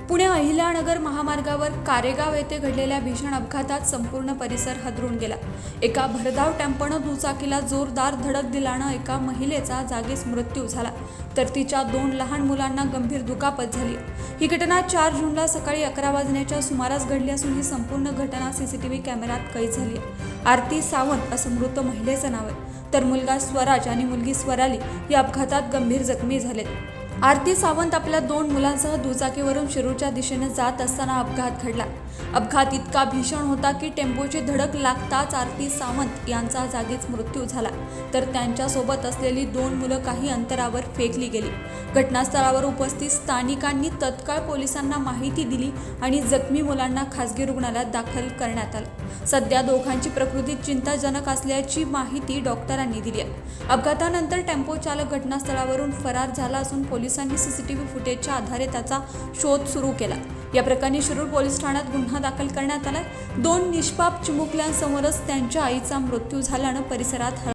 पुणे अहिल्यानगर महामार्गावर कारेगाव येथे घडलेल्या भीषण अपघातात संपूर्ण परिसर हादरून गेला। एका भरधाव टेम्पोनं दुचाकीला जोरदार धडक दिल्यानं एका महिलेचा जागीच मृत्यू झाला, तर तिच्या 2 लहान मुलांना गंभीर दुखापत झाली। ही घटना 4 जूनला सकाळी 11 वाजण्याच्या सुमारास घडली असून ही संपूर्ण घटना सीसीटीव्ही कॅमेऱ्यात कैद झाली आहे। आरती सावंत असं मृत महिलेचं नाव आहे, तर मुलगा स्वराज आणि मुलगी स्वराली या अपघातात गंभीर जखमी झालेत। आरती सावंत आपल्या 2 मुलांसह दुचाकीवरून शिरूरच्या दिशेने जात असताना अपघात घडला। अपघात इतका भीषण होता की टेम्पोची धडक लागताच आरती सावंत यांचा जागीच मृत्यू झाला, तर त्यांच्यासोबत असलेली 2 मुलं काही अंतरावर फेकली गेली। घटनास्थळावर उपस्थित स्थानिकांनी तत्काळ पोलिसांना माहिती दिली आणि जखमी मुलांना खासगी रुग्णालयात दाखल करण्यात आलं। सध्या दोघांची प्रकृती चिंताजनक असल्याची माहिती डॉक्टरांनी दिली आहे। अपघातानंतर टेम्पो चालक घटनास्थळावरून फरार झाला असून पोलिसांनी सीसीटीव्ही फुटेजच्या आधारे त्याचा शोध सुरू केला। या प्रकरणी शिरूर पोलीस ठाण्यात गुन्हा दाखल करण्यात आला। 2 निष्पाप चिमुकल्यांसमोरच त्यांच्या आईचा मृत्यू झाल्यानं परिसरात